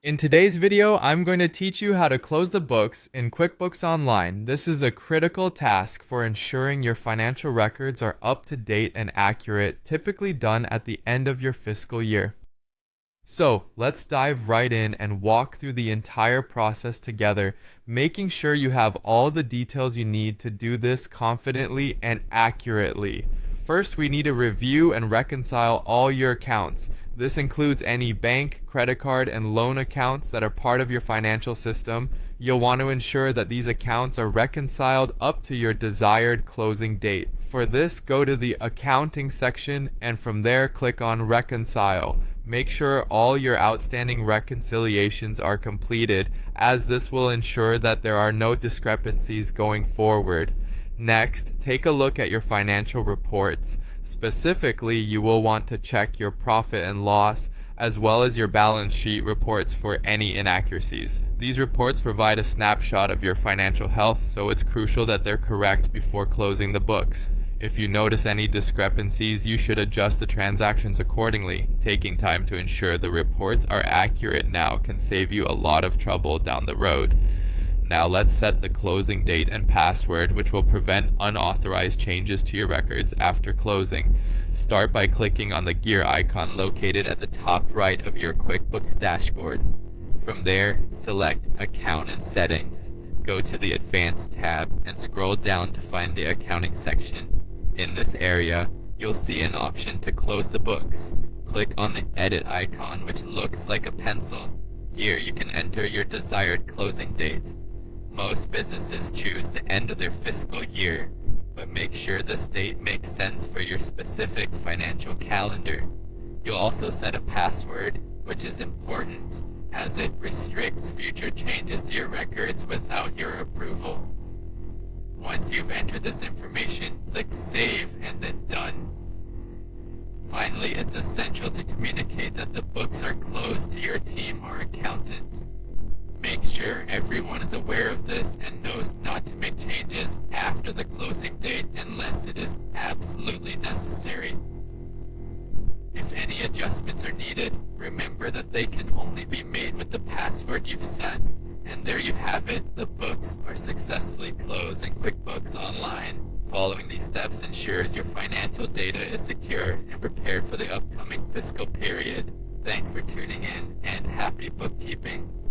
In today's video, I'm going to teach you how to close the books in QuickBooks Online. This is a critical task for ensuring your financial records are up to date and accurate, typically done at the end of your fiscal year. So, let's dive right in and walk through the entire process together, making sure you have all the details you need to do this confidently and accurately. First, we need to review and reconcile all your accounts. This includes any bank, credit card, and loan accounts that are part of your financial system. You'll want to ensure that these accounts are reconciled up to your desired closing date. For this, go to the Accounting section and from there click on Reconcile. Make sure all your outstanding reconciliations are completed, as this will ensure that there are no discrepancies going forward. Next, take a look at your financial reports. Specifically, you will want to check your profit and loss, as well as your balance sheet reports for any inaccuracies. These reports provide a snapshot of your financial health, so it's crucial that they're correct before closing the books. If you notice any discrepancies, you should adjust the transactions accordingly. Taking time to ensure the reports are accurate now can save you a lot of trouble down the road. Now let's set the closing date and password, which will prevent unauthorized changes to your records after closing. Start by clicking on the gear icon located at the top right of your QuickBooks dashboard. From there, select Account and Settings. Go to the Advanced tab and scroll down to find the Accounting section. In this area, you'll see an option to close the books. Click on the Edit icon, which looks like a pencil. Here you can enter your desired closing date. Most businesses choose the end of their fiscal year, but make sure this date makes sense for your specific financial calendar. You'll also set a password, which is important, as it restricts future changes to your records without your approval. Once you've entered this information, click Save and then Done. Finally, it's essential to communicate that the books are closed to your team or accountant. Make sure everyone is aware of this and knows not to make changes after the closing date unless it is absolutely necessary. If any adjustments are needed, remember that they can only be made with the password you've set. And there you have it, the books are successfully closed in QuickBooks Online. Following these steps ensures your financial data is secure and prepared for the upcoming fiscal period. Thanks for tuning in and happy bookkeeping.